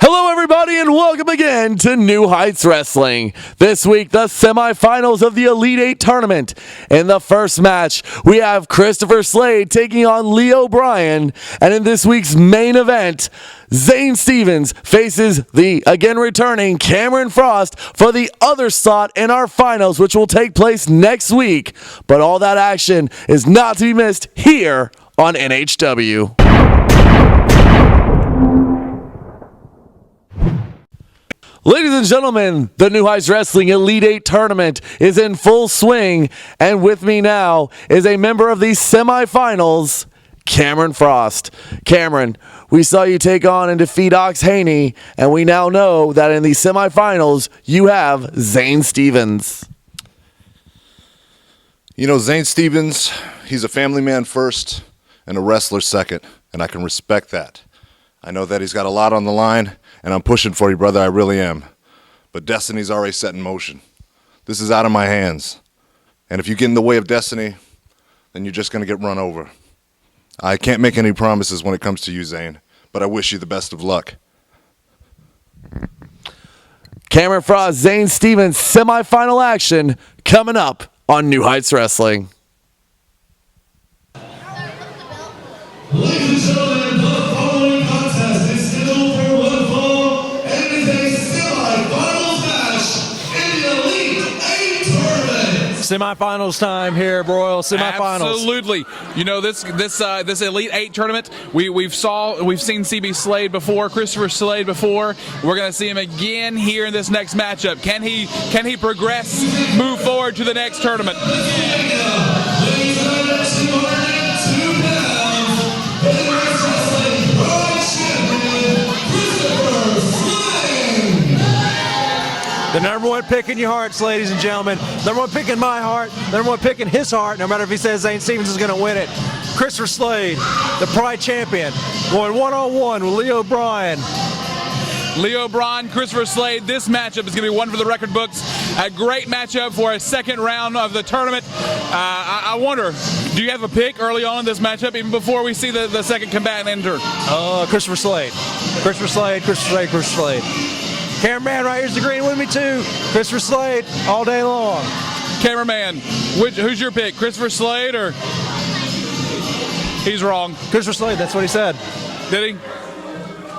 Hello, everybody, and welcome again to New Heights Wrestling. This week, the semifinals of the Elite Eight tournament. In the first match, we have Christopher Slade taking on Leo Bryan. And in this week's main event, Zane Stevens faces the again returning Cameron Frost for the other slot in our finals, which will take place next week. But all that action is not to be missed here on NHW. Ladies and gentlemen, the New Heights Wrestling Elite Eight tournament is in full swing, and with me now is a member of the semifinals, Cameron Frost. Cameron, we saw you take on and defeat Ox Haney, and we now know that in the semifinals, you have Zane Stevens. You know, Zane Stevens, he's a family man first and a wrestler second, and I can respect that. I know that he's got a lot on the line, and I'm pushing for you, brother, I really am. But destiny's already set in motion. This is out of my hands. And if you get in the way of destiny, then you're just going to get run over. I can't make any promises when it comes to you, Zane, but I wish you the best of luck. Cameron Frost, Zane Stevens, semifinal action coming up on New Heights Wrestling. Ladies and gentlemen, the following contest is scheduled for one fall and is a semi-finals match in the Elite Eight tournament. Semifinals time here, Broyle. Semifinals. Absolutely. You know, this Elite Eight tournament, we've seen CB Slade before, Christopher Slade before. We're going to see him again here in this next matchup. Can he progress, move forward to the next tournament? Ladies and gentlemen, 202 pounds, heavyweight wrestling world champion, Christopher Slade. The number one pick in your hearts, ladies and gentlemen. Number one pick in my heart. Number one pick in his heart, no matter if he says Zane Stevens is going to win it. Christopher Slade, the Pride champion, going one-on-one with Leo Bryan. Leo Bryan, Christopher Slade. This matchup is going to be one for the record books. A great matchup for a second round of the tournament. I wonder, do you have a pick early on in this matchup, even before we see the second combatant enter? Christopher Slade. Christopher Slade, Christopher Slade, Christopher Slade. Cameraman right here's agreeing with me too. Christopher Slade all day long. Cameraman, who's your pick? Christopher Slade or? He's wrong. Christopher Slade, that's what he said. Did he?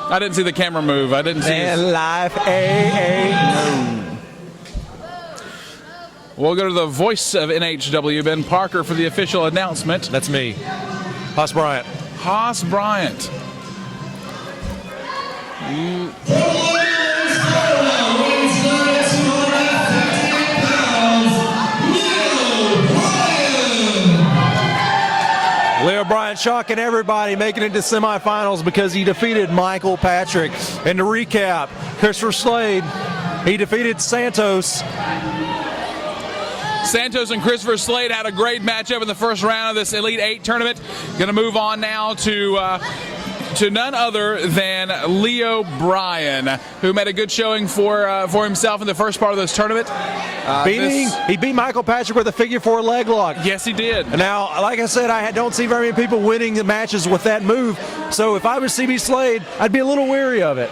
I didn't see the camera move. I didn't see And life, no. We'll go to the voice of NHW, Ben Parker, for the official announcement. That's me. Haas Bryant. Haas Bryant. Leo Bryan shocking everybody, making it to semifinals because he defeated Michael Patrick. And to recap, Christopher Slade, he defeated Santos. Santos and Christopher Slade had a great matchup in the first round of this Elite Eight tournament. Going to move on now to none other than Leo Bryan, who made a good showing for himself in the first part of this tournament. He beat Michael Patrick with a figure four leg lock. Yes, he did. Now, like I said, I don't see very many people winning the matches with that move. So if I was CB Slade, I'd be a little weary of it.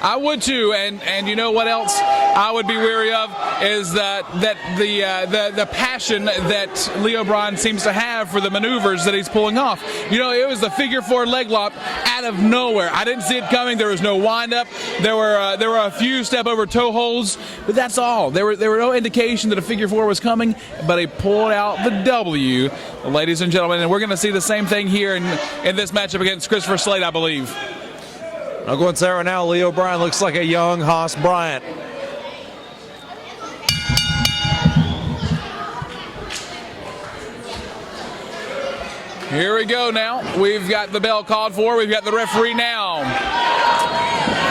I would too, and you know what else I would be weary of is that the passion that Leo Bryan seems to have for the maneuvers that he's pulling off. You know, it was the figure four leg lock out of nowhere. I didn't see it coming. There was no wind up. There were a few step over toe holds, but that's all. There were no indication that a figure four was coming, but he pulled out the W, ladies and gentlemen, and we're going to see the same thing here in this matchup against Christopher Slade, I believe. I'll go and say right now, Leo Bryan looks like a young Haas Bryant. Here we go now. We've got the bell called for. We've got the referee now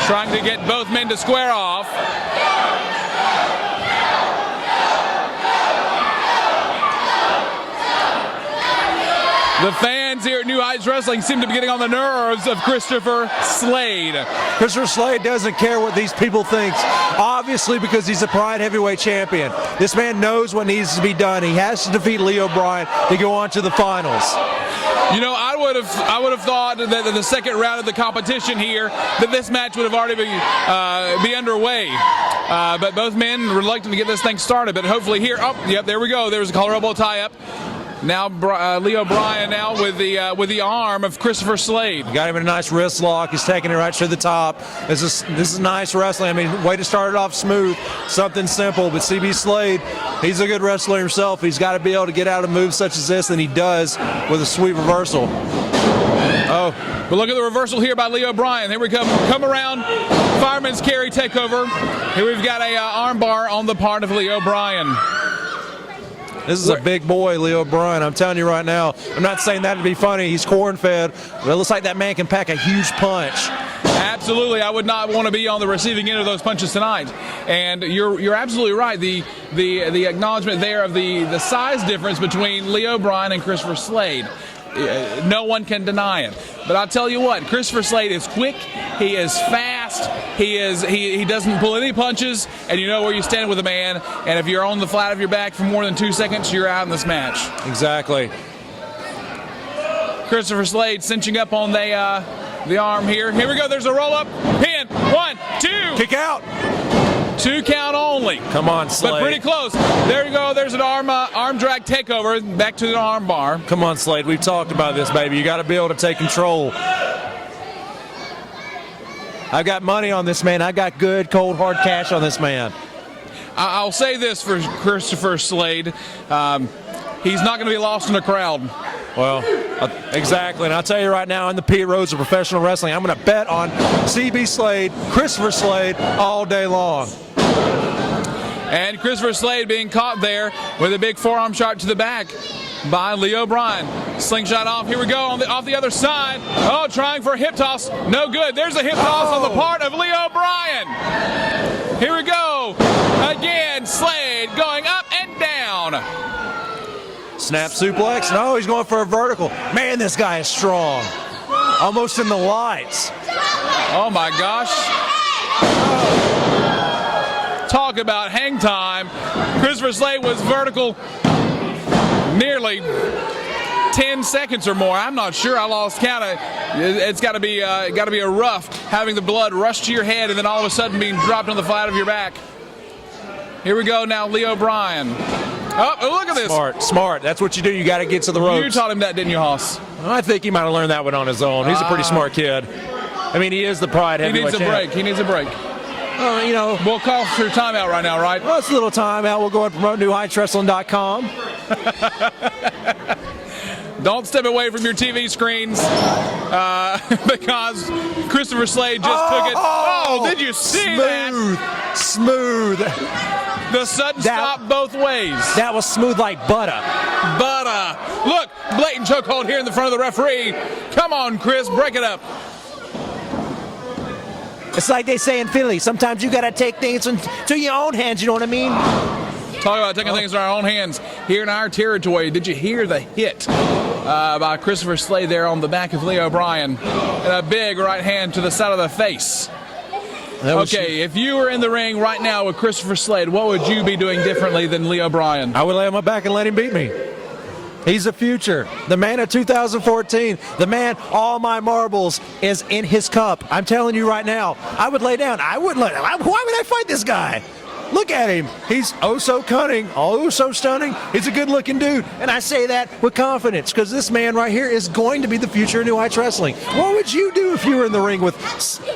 trying to get both men to square off. The fans here at New Heights Wrestling seem to be getting on the nerves of Christopher Slade. Christopher Slade doesn't care what these people think, obviously, because he's a Pride heavyweight champion. This man knows what needs to be done. He has to defeat Leo Bryan to go on to the finals. I would have thought that the second round of the competition here, that this match would have already be underway. But both men reluctant to get this thing started. But hopefully here, yep, there we go. There's a collar elbow tie-up. Now Leo Bryan now with the arm of Christopher Slade. Got him in a nice wrist lock. He's taking it right to the top. This is nice wrestling. I mean, way to start it off smooth. Something simple. But CB Slade, he's a good wrestler himself. He's got to be able to get out of moves such as this, and he does with a sweet reversal. Oh, but look at the reversal here by Leo Bryan. Here we come around. Fireman's carry takeover. Here we've got a arm bar on the part of Leo Bryan. This is a big boy, Leo Bryan. I'm telling you right now. I'm not saying that to be funny. He's corn-fed. But it looks like that man can pack a huge punch. Absolutely. I would not want to be on the receiving end of those punches tonight. And you're absolutely right. The acknowledgement there of the size difference between Leo Bryan and Christopher Slade. No one can deny it. But I'll tell you what, Christopher Slade is quick, he is fast, he doesn't pull any punches, and you know where you stand with a man, and if you're on the flat of your back for more than 2 seconds, you're out in this match. Exactly. Christopher Slade cinching up on the arm here. Here we go, there's a roll-up, pin, 1, 2. Kick out. 2 count only. Come on, Slade. But pretty close. There you go. There's an arm drag takeover. Back to the arm bar. Come on, Slade. We've talked about this, baby. You got to be able to take control. I've got money on this man. I got good, cold, hard cash on this man. I'll say this for Christopher Slade. He's not going to be lost in the crowd. Well, exactly. And I'll tell you right now, in the Pete Roads of professional wrestling, I'm going to bet on CB Slade, Christopher Slade, all day long. And Christopher Slade being caught there with a big forearm shot to the back by Leo Bryan. Slingshot off. Here we go off the other side. Oh, trying for a hip toss. No good. There's a hip toss on the part of Leo Bryan. Here we go. Again, Slade going up and down. Snap suplex. No, he's going for a vertical. Man, this guy is strong. Almost in the lights. Oh, my gosh. Talk about hang time. Christopher Slade was vertical nearly 10 seconds or more. I'm not sure. I lost count. It's got to be a rough having the blood rush to your head and then all of a sudden being dropped on the flat of your back. Here we go now, Leo Bryan. Oh, look at this. Smart. That's what you do. You got to get to the ropes. You taught him that, didn't you, Hoss? I think he might have learned that one on his own. He's a pretty smart kid. I mean, he is the pride heavyweight champ. He needs a break. You know, we'll call for timeout right now, right? Well, it's a little timeout. We'll go and promote newheightswrestling.com. Don't step away from your TV screens because Christopher Slade just took it. Oh, did you see that? Smooth. The sudden stop both ways. That was smooth like butter. Look, blatant chokehold here in the front of the referee. Come on, Chris, break it up. It's like they say in Philly, sometimes you got to take things into your own hands, you know what I mean? Talk about taking things in our own hands here in our territory. Did you hear the hit by Christopher Slade there on the back of Leo Bryan? And a big right hand to the side of the face. Okay, if you were in the ring right now with Christopher Slade, what would you be doing differently than Leo Bryan? I would lay on my back and let him beat me. He's the future. The man of 2014. The man, all my marbles is in his cup. I'm telling you right now, I would lay down. Why would I fight this guy? Look at him. He's oh so cunning, oh so stunning. He's a good looking dude. And I say that with confidence because this man right here is going to be the future of New Heights Wrestling. What would you do if you were in the ring with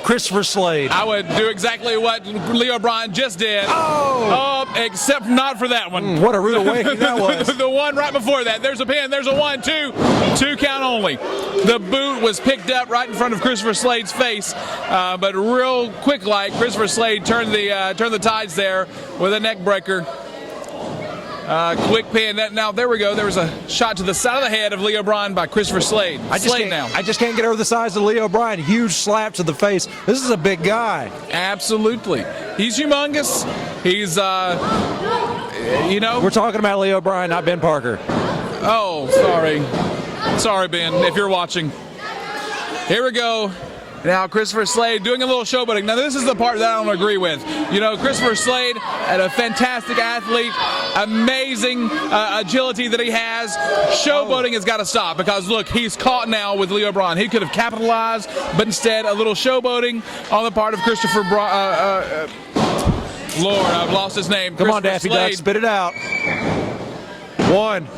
Christopher Slade? I would do exactly what Leo Bryan just did. Oh, except not for that one. What a rude awakening that was. The one right before that. There's a pin. There's a 1, 2 count only. The boot was picked up right in front of Christopher Slade's face, but real quick like Christopher Slade turned the tides there with a neck breaker. Quick pin. Now there we go. There was a shot to the side of the head of Leo Bryan by Christopher Slade. I just can't get over the size of Leo Bryan. Huge slap to the face. This is a big guy. Absolutely. He's humongous. He's We're talking about Leo Bryan, not Ben Parker. Oh, sorry, Ben, if you're watching. Here we go. Now Christopher Slade doing a little showboating. Now this is the part that I don't agree with. You know, Christopher Slade, a fantastic athlete, amazing agility that he has. Showboating has got to stop because look, he's caught now with Leo Bryan. He could have capitalized, but instead a little showboating on the part of Christopher Bryan. Lord, I've lost his name. Come on, Daffy Duck, spit it out. 1,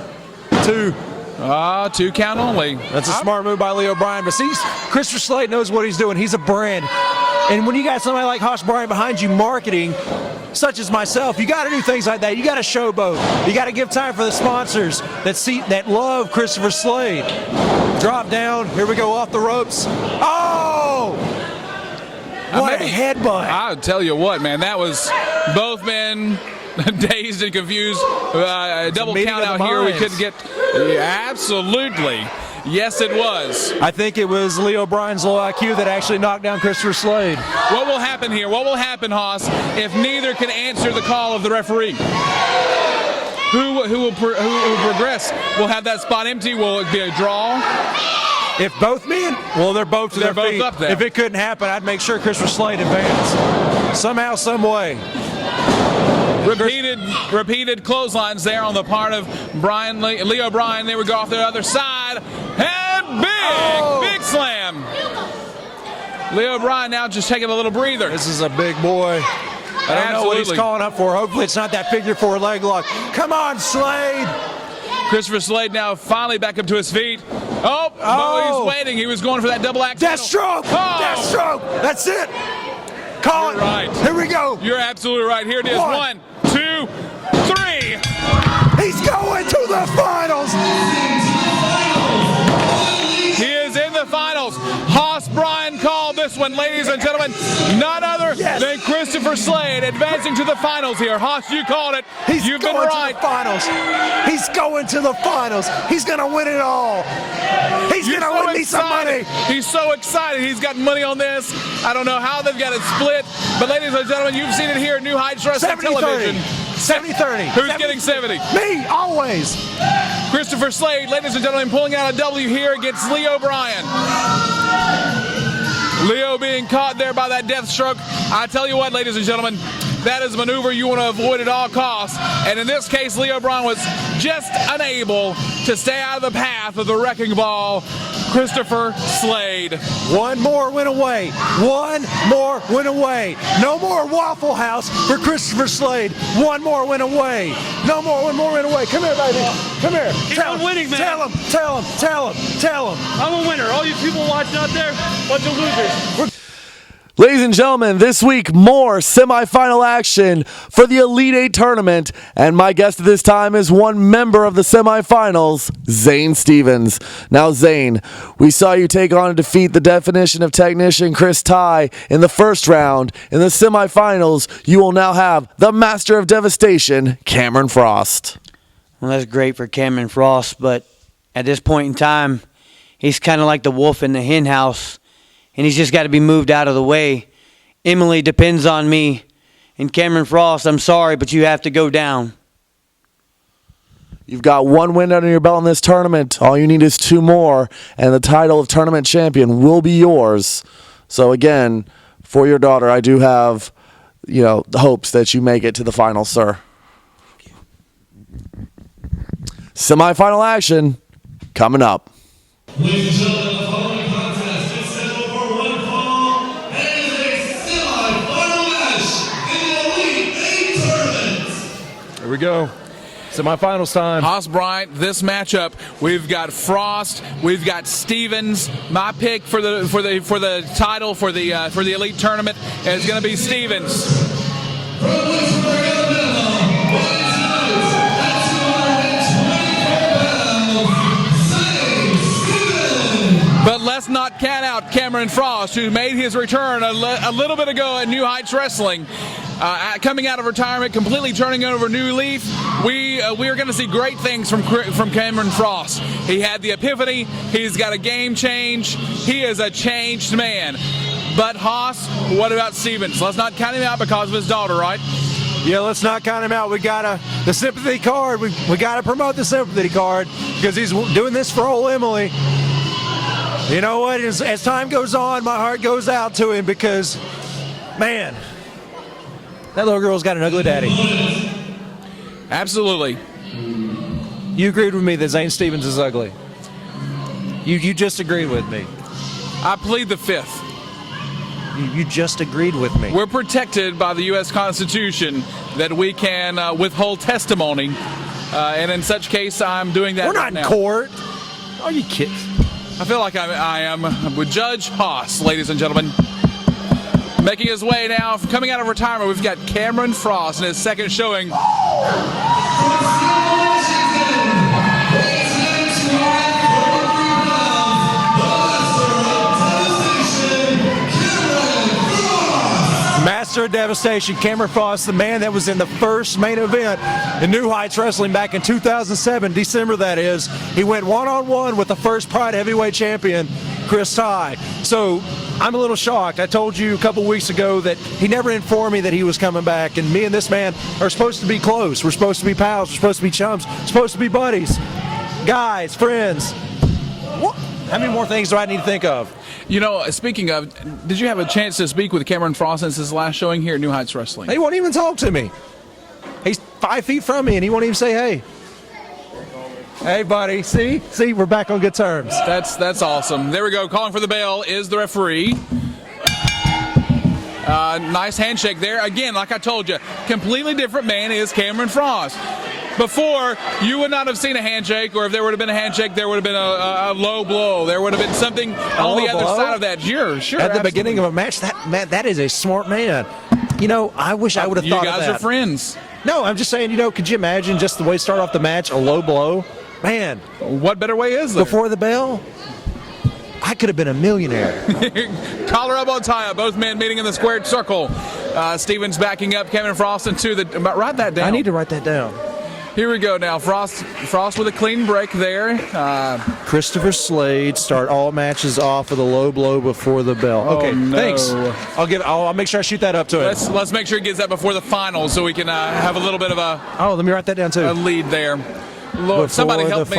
2. 2 count only. That's a smart move by Leo Bryan. But see, Christopher Slade knows what he's doing. He's a brand. And when you got somebody like Hoss Bryan behind you marketing, such as myself, you got to do things like that. You got to showboat. You got to give time for the sponsors that love Christopher Slade. Drop down. Here we go off the ropes. Oh! What a headbutt. I'll tell you what, man. That was both men dazed and confused. Double count out here. We couldn't get. Yeah, absolutely. Yes, it was. I think it was Leo Bryan's low IQ that actually knocked down Christopher Slade. What will happen here? What will happen, Hoss, if neither can answer the call of the referee? Who will progress? Will have that spot empty? Will it be a draw? If both men, well, they're both to their feet. Up there. If it couldn't happen, I'd make sure Christopher Slade advanced somehow, some way. Repeated clotheslines there on the part of Leo Bryan. They would go off the other side. And big slam. Leo Bryan now just taking a little breather. This is a big boy. I don't know what he's calling up for. Hopefully it's not that figure 4 leg lock. Come on, Slade. Christopher Slade now finally back up to his feet. Oh, he's waiting. He was going for that double axe. Deathstroke. Deathstroke. That's it. Call it. Right. Here we go. You're absolutely right. Here it is. 1, 2, 3. He's going to the finals. He is in the finals. Hoss Bryan called this one, ladies and gentlemen. None other than Christopher Slade advancing to the finals here. Hoss, you called it. You've been right. To the finals. He's going to the finals. He's going to win it all. He's going to win me some money. He's so excited. He's got money on this. I don't know how they've got it split. But ladies and gentlemen, you've seen it here at New Heights Wrestling Television. 70-30. Who's getting 70? Me, always. Christopher Slade, ladies and gentlemen, pulling out a W here against Leo Bryan. Leo being caught there by that death stroke. I tell you what, ladies and gentlemen, that is a maneuver you want to avoid at all costs. And in this case, Leo Bryan was just unable to stay out of the path of the wrecking ball, Christopher Slade. One more win away. One more win away. No more Waffle House for Christopher Slade. One more win away. No more, one more win away. Come here, baby. Come here. Keep on winning, man. Tell him. I'm a winner. All you people watching out there, bunch of losers. Ladies and gentlemen, this week, more semifinal action for the Elite 8 tournament. And my guest at this time is one member of the semifinals, Zane Stevens. Now, Zane, we saw you take on and defeat the definition of technician Chris Ty in the first round. In the semifinals, you will now have the master of devastation, Cameron Frost. Well, that's great for Cameron Frost, but at this point in time, he's kind of like the wolf in the hen house. And he's just got to be moved out of the way. Emily depends on me. And Cameron Frost, I'm sorry, but you have to go down. You've got one win under your belt in this tournament. All you need is 2 more, and the title of tournament champion will be yours. So again, for your daughter, I do have, the hopes that you make it to the finals, sir. Semifinal action coming up. Ladies and gentlemen, the following contest is scheduled for one fall and is a semi-final match in the Elite 8 tournament. Here we go. Semifinals time. Hoss Bryan, this matchup, we've got Frost, we've got Stevens. My pick for the title for the Elite tournament is going to be Stevens. From Lynchburg, Alabama, at 224 pounds, Zane Steven. But let's not count out Cameron Frost, who made his return a little bit ago at New Heights Wrestling. Coming out of retirement, completely turning over a new leaf. We are going to see great things from Cameron Frost. He had the epiphany. He's got a game change. He is a changed man. But Hoss, what about Stevens? Let's not count him out because of his daughter, right? Yeah, let's not count him out. We got the sympathy card. We got to promote the sympathy card because he's doing this for old Emily. You know what? As time goes on, my heart goes out to him because, man, that little girl's got an ugly daddy. Absolutely. You agreed with me that Zane Stevens is ugly. You just agreed with me. I plead the fifth. You just agreed with me. We're protected by the U.S. Constitution that we can withhold testimony, and in such case, I'm doing that. We're not right in now. court. Are you kidding? I feel like I am with Judge Haas, ladies and gentlemen. Making his way now, coming out of retirement, we've got Cameron Frost in his second showing. Master of Devastation, Cameron Frost, the man that was in the first main event in New Heights Wrestling back in 2007, December that is. He went one-on-one with the first Pride Heavyweight Champion, Chris Ty. So I'm a little shocked. I told you a couple weeks ago that he never informed me that he was coming back, and me and this man are supposed to be close. We're supposed to be pals. We're supposed to be chums. We're supposed to be buddies, guys, friends. What? How many more things do I need to think of? You know, speaking of, did you have a chance to speak with Cameron Frost since his last showing here at New Heights Wrestling? He won't even talk to me. He's 5 feet from me, and he won't even say hey. Hey, buddy. See, we're back on good terms. That's awesome. There we go. Calling for the bell is the referee. Nice handshake there. Again, like I told you, completely different man is Cameron Frost. Before, you would not have seen a handshake, or if there would have been a handshake, there would have been a low blow. There would have been something on the other side of that. Sure. At the absolutely. beginning of a match, that is a smart man. You know, I wish I would have thought of that. You guys are friends. No, I'm just saying, you know, could you imagine just the way to start off the match, a low blow? Man. What better way is there? Before the bell, I could have been a millionaire. Collar elbow tie up. Both men meeting in the squared circle. Stevens backing up Cameron Frost into the. Write that down. I need to write that down. Here we go now. Frost with a clean break there. Christopher Slade start all matches off with a low blow before the bell. Okay, no. Thanks. I'll make sure I shoot that up to him. Let's make sure he gets that before the finals so we can have a little bit of let me write that down too. a lead there. Lord, somebody help me.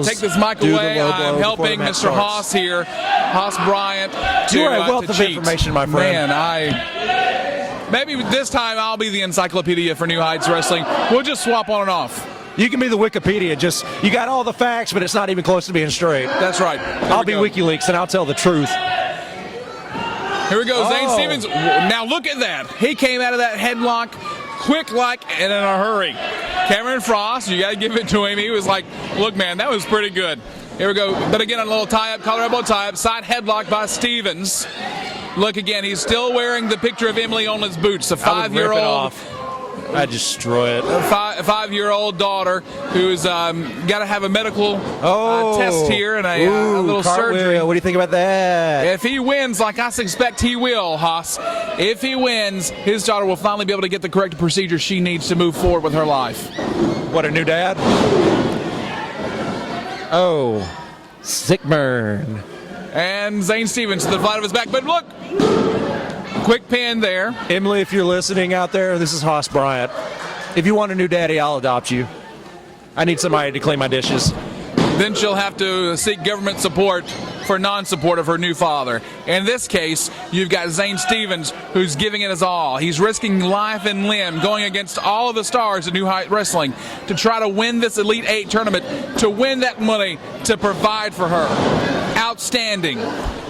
Take this mic away. I'm helping Mr. Haas here, Haas Bryant. You are a wealth of cheat. information, my friend. Man, maybe this time I'll be the encyclopedia for New Heights Wrestling. We'll just swap on and off. You can be the Wikipedia. Just you got all the facts, but it's not even close to being straight. That's right. I'll be WikiLeaks and I'll tell the truth. Here we go, Zane Stevens. Now look at that. He came out of that headlock quick like and in a hurry. Cameron Frost, you got to give it to him. He was like, look, man, that was pretty good. Here we go. But again, a little tie-up, collar elbow tie-up, side headlock by Stevens. Look again, he's still wearing the picture of Emily on his boots, a 5-year-old. I destroy it. A 5-year-old daughter who's got to have a medical test here and a little surgery. What do you think about that? If he wins, like I suspect he will, Haas, if he wins, his daughter will finally be able to get the correct procedure she needs to move forward with her life. What, a new dad? Oh, sick burn. And Zane Stevens to the flat of his back, but look, quick pin there. Emily, if you're listening out there, this is Haas Bryant. If you want a new daddy, I'll adopt you. I need somebody to clean my dishes. Then she'll have to seek government support for non-support of her new father. In this case, you've got Zane Stevens, who's giving it his all. He's risking life and limb, going against all of the stars of New Heights Wrestling to try to win this Elite 8 tournament, to win that money, to provide for her. Outstanding.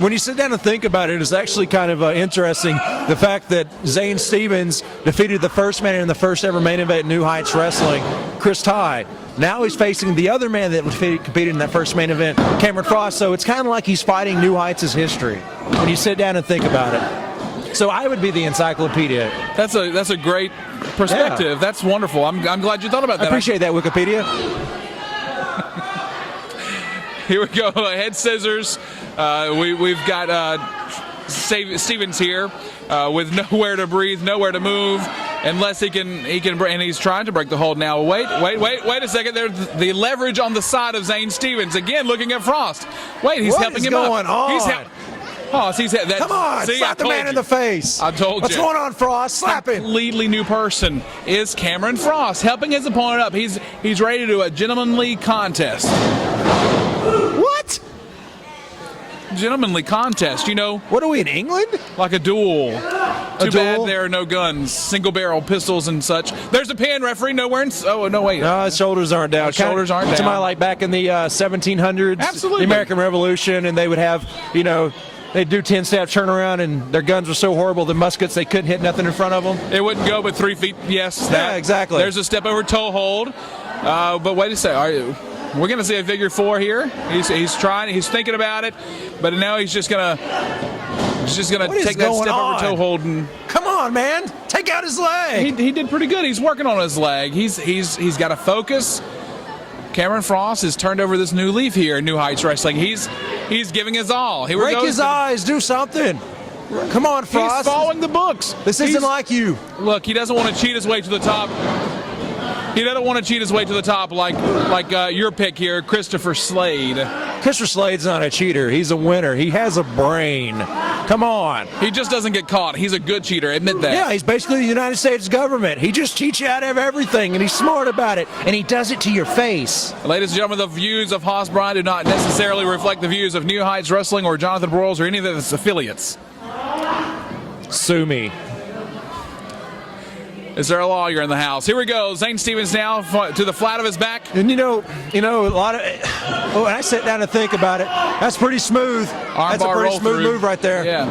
When you sit down and think about it, it's actually kind of interesting the fact that Zane Stevens defeated the first man in the first ever main event at New Heights Wrestling, Chris Ty. Now he's facing the other man that competed in that first main event, Cameron Frost. So it's kind of like he's fighting New Heights' history when you sit down and think about it. So I would be the encyclopedia. That's a great perspective. Yeah. That's wonderful. I'm glad you thought about that. I appreciate that, Wikipedia. Here we go. Head scissors. We've got Stevens here with nowhere to breathe, nowhere to move, unless he can. And he's trying to break the hold now. Wait a second. There's the leverage on the side of Zane Stevens again, looking at Frost. Wait, he's helping him up. What is going on? Come on, slap the man in the face. I told you. What's going on, Frost? Slap him. Completely new person is Cameron Frost, helping his opponent up. He's ready to do a gentlemanly contest. What? gentlemanly contest. You know, What are we in England? like a duel. Too bad duel? there are no guns, single barrel pistols and such. There's a pin, referee. Nowhere. Oh no, wait. No, his shoulders aren't down. Shoulders aren't down. Somebody like back in the 1700s, Absolutely. the American Revolution, and they would have, they'd do 10-step turnaround, and their guns were so horrible, the muskets, they couldn't hit nothing in front of them. It wouldn't go but 3 feet. Yes. Yeah, exactly. There's a step over toe hold. But wait a second. We're going to see a figure 4 here. He's trying. He's thinking about it, but now he's just gonna What is take that going step on? over toe hold and. Come on, man. Take out his leg. He did pretty good. He's working on his leg. He's got to focus. Cameron Frost has turned over this new leaf here in New Heights Wrestling. He's giving his all. Here we Break go. his eyes. Do something. Come on, Frost. He's following the books. This isn't like you. Look, he doesn't want to cheat his way to the top. He doesn't want to cheat his way to the top like your pick here, Christopher Slade. Christopher Slade's not a cheater. He's a winner. He has a brain. Come on. He just doesn't get caught. He's a good cheater. Admit that. Yeah, he's basically the United States government. He just cheats you out of everything, and he's smart about it, and he does it to your face. Ladies and gentlemen, the views of Haas Bryan do not necessarily reflect the views of New Heights Wrestling or Jonathan Broyles or any of its affiliates. Sue me. Is there a lawyer in the house? Here we go. Zane Stevens now to the flat of his back. And a lot of. When I sit down and think about it, that's pretty smooth. That's a Armbar pretty roll smooth through. move right there. Yeah.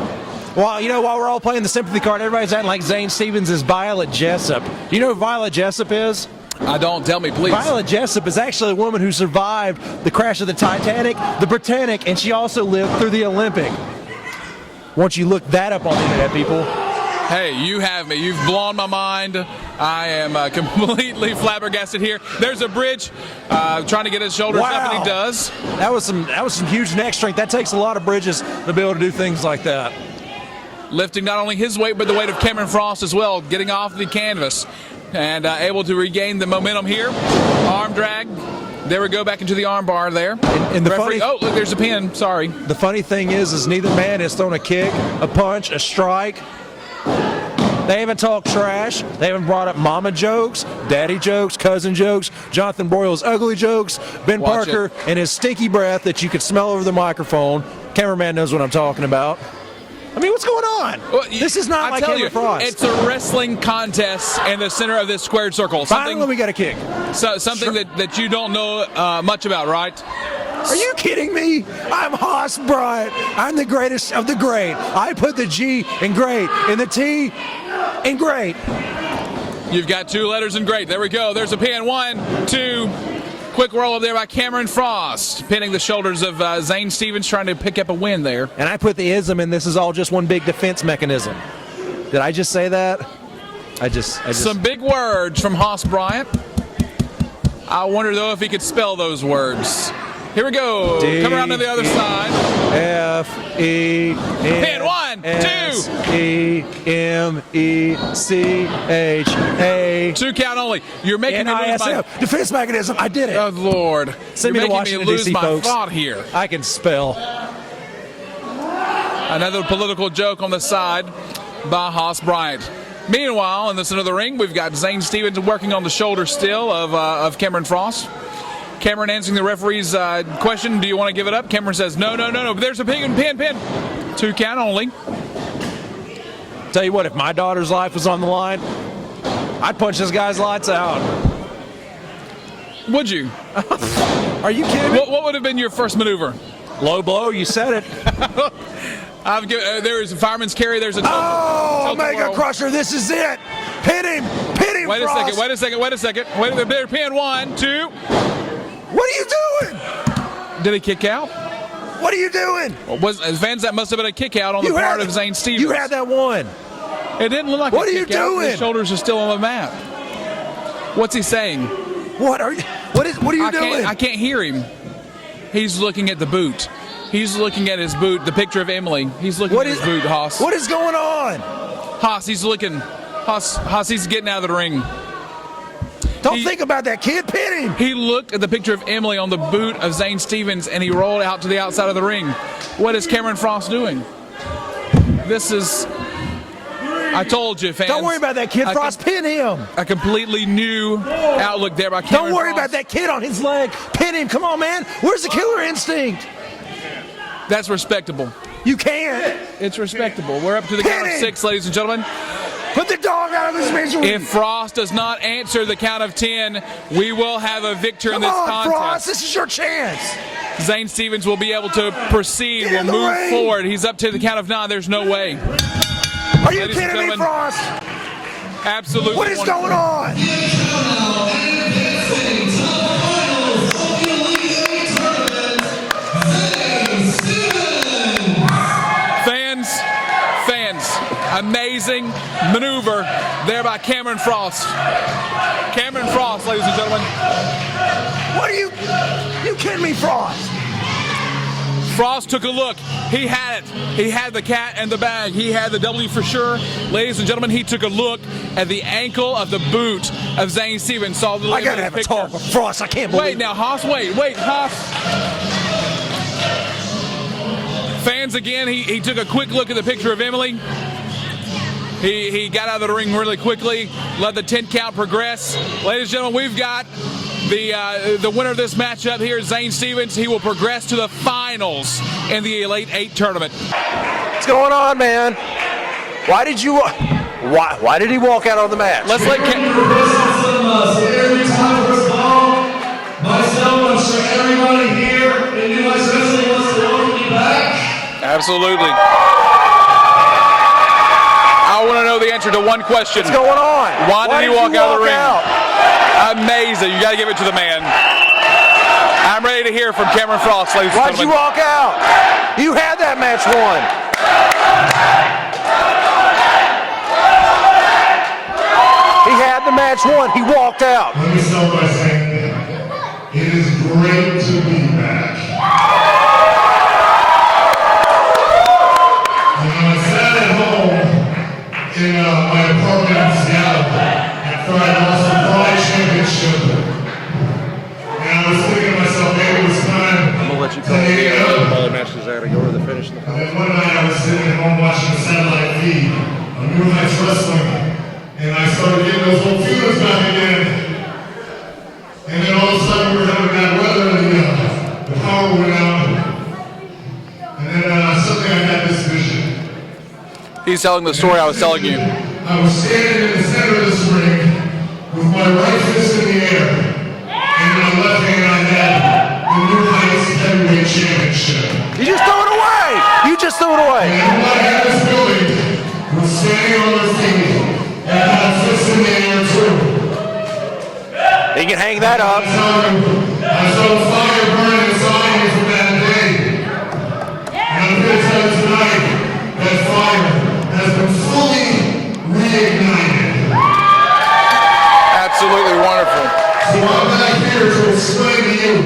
Well, while we're all playing the sympathy card, everybody's acting like Zane Stevens is Violet Jessup. Do you know who Violet Jessup is? I don't. Tell me, please. Violet Jessup is actually a woman who survived the crash of the Titanic, the Britannic, and she also lived through the Olympic. Once you look that up on the internet, people. Hey, you have me. You've blown my mind. I am completely flabbergasted here. There's a bridge trying to get his shoulders up, and he does. That was some huge neck strength. That takes a lot of bridges to be able to do things like that. Lifting not only his weight, but the weight of Cameron Frost as well, getting off the canvas and able to regain the momentum here. Arm drag. There we go, back into the arm bar there. And the referee, oh, look, there's a pin. Sorry. The funny thing is neither man has thrown a kick, a punch, a strike. They haven't talked trash. They haven't brought up mama jokes, daddy jokes, cousin jokes, Jonathan Broyles' ugly jokes, Ben Watch Parker and his stinky breath that you could smell over the microphone. Cameraman knows what I'm talking about. I mean, what's going on? Well, this is not like Cameron Frost. It's a wrestling contest in the center of this squared circle. Finally, we got a kick. Something that you don't know much about, right? Are you kidding me? I'm Haas Bryant. I'm the greatest of the great. I put the G in great and the T in great. You've got 2 letters in great. There we go. There's a pin. 1, 2. Quick roll up there by Cameron Frost, pinning the shoulders of Zane Stevens, trying to pick up a win there. And I put the ism in. This is all just one big defense mechanism. Did I just say that? I just. Some big words from Haas Bryant. I wonder though if he could spell those words. Here we go. Come around to the other side. F-E-N. Pin. 1, 2. S-E-M-E-C-H-A. 2 count only. You're making me lose my... Defense mechanism. I did it. Oh, Lord. Send You're me to making Washington, me lose D.C., my folks. thought here. I can spell. Another political joke on the side by Haas Bryant. Meanwhile, in the center of the ring, we've got Zane Stevens working on the shoulder still of Cameron Frost. Cameron answering the referee's question, do you want to give it up? Cameron says, no. But there's a pin. 2 count only. Tell you what, if my daughter's life was on the line, I'd punch this guy's lights out. Would you? Are you kidding me? What would have been your first maneuver? Low blow, you said it. There's a fireman's carry. There's a Oh, Mega Crusher, this is it. Pin him, Wait a Frost. second. Wait a minute. Pin. 1, 2. What are you doing? Did he kick out? What are you doing? That must have been a kick out on the part of Zane Stevens. You had that one. It didn't look like What a are you kick out. doing? His shoulders are still on the mat. What's he saying? What are you doing? I can't hear him. He's looking at the boot. He's looking at his boot, the picture of Emily. He's looking at his boot, Haas. What is going on? Haas, he's looking. Haas, he's getting out of the ring. Don't think about that kid. Pin him. He looked at the picture of Emily on the boot of Zane Stevens, and he rolled out to the outside of the ring. What is Cameron Frost doing? This is... I told you, fans. Don't worry about that kid, Frost. Pin him. A completely new outlook there by Cameron Don't worry Frost. about that kid on his leg. Pin him. Come on, man. Where's the killer instinct? That's respectable. You can't. It's respectable. We're up to the count of 6, ladies and gentlemen. Put the dog out of this misery. If Frost does not answer the count of 10, we will have a victor in this contest. Frost, this is your chance. Zane Stevens will be able to proceed, will move forward. He's up to the count of 9. There's no way. Are you kidding me, Frost? Absolutely. What is going on? Fans, amazing maneuver there by Cameron Frost. Cameron Frost, ladies and gentlemen. What are you kidding me, Frost? Frost took a look. He had it. He had the cat and the bag. He had the W for sure. Ladies and gentlemen, he took a look at the ankle of the boot of Zane Steven. Saw the I gotta have a talk with Frost. I can't believe Wait now, Haas. Wait, Haas. Fans again, he took a quick look at the picture of Emily. He got out of the ring really quickly, let the 10 count progress. Ladies and gentlemen, we've got the winner of this matchup here, Zane Stevens. He will progress to the finals in the Elite 8 tournament. What's going on, man? Why did he walk out on the match? Let's let Every time first of all, myself, I'm sure everybody here in New Heights Wrestling wants to welcome you back. Absolutely. I want to know the answer to one question. What's going on? Why did he walk out of the ring? Amazing. You got to give it to the man. I'm ready to hear from Cameron Frost, ladies and Why'd you gentlemen. walk out? You had that match won. He had the match won. He walked out. Let me start by saying it is great to be back. I sat at home in my apartment in Seattle after I lost the Pride Championship. And I was thinking to myself, maybe it was time to hang up. Other matches there to go to the finish. And then one night I was sitting at home watching the satellite feed of New Heights Wrestling. And I started getting those old feelings back again. And then all of a sudden we were having bad weather and the power went out. And then suddenly I had this vision. He's telling the story I was telling you. I was standing in the center of this ring with my right fist in the air. And in my left hand I had the New Heights Heavyweight Championship. You just threw it away. You just threw it away. And everybody in this building was standing on their feet and had fists in the air too. He can hang that up. I saw the fire burning inside me from that day. And I'm here to tell you tonight that fire has been fully reignited. Absolutely wonderful. So I'm back here to explain to you.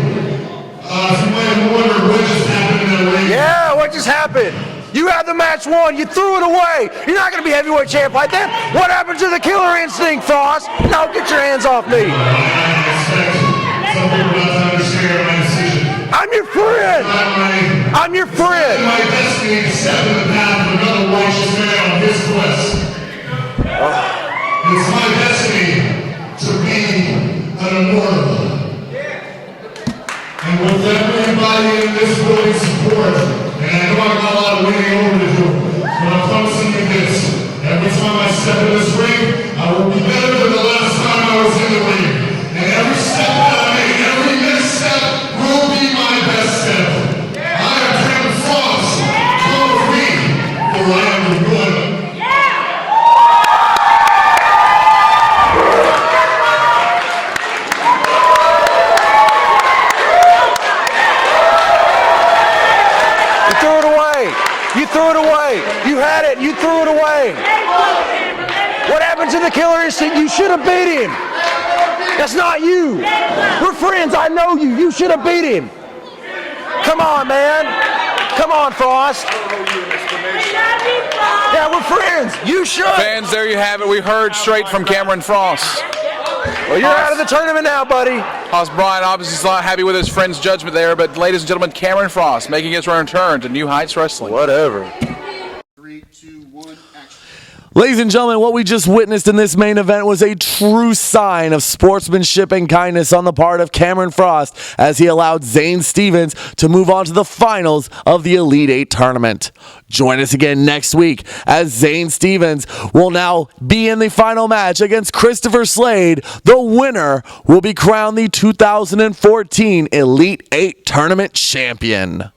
You might have wondered what just happened in that ring. Yeah, what just happened? You had the match won. You threw it away. You're not going to be heavyweight champ like that. What happened to the killer instinct, Frost? No, get your hands off me. I expect some people not to understand my decision. I'm your friend. I'm your friend. My destiny to step in the path of another righteous man on his quest. It's my destiny to be an immortal. And with everybody in this building support, and I know I got a lot of winning over to do, but I'm promising you this. Every time I step in this ring, I will be better than the last time I was in the ring. And every step that I make, every next step will be my best step. I am Cameron Frost. Come with me, for I am the good. You threw it away. You had it. You threw it away. What happened to the killer instinct? You should have beat him. That's not you. We're friends. I know you. You should have beat him. Come on, man. Come on, Frost. Yeah, we're friends. You should. Fans, there you have it. We heard straight from Cameron Frost. Well, you're out of the tournament now, buddy. Haas Bryan obviously is not happy with his friend's judgment there, but ladies and gentlemen, Cameron Frost making his return to New Heights Wrestling. Whatever. 3, 2, 1, action. Ladies and gentlemen, what we just witnessed in this main event was a true sign of sportsmanship and kindness on the part of Cameron Frost as he allowed Zane Stevens to move on to the finals of the Elite Eight tournament. Join us again next week as Zane Stevens will now be in the final match against Christopher Slade. The winner will be crowned the 2014 Elite Eight tournament champion.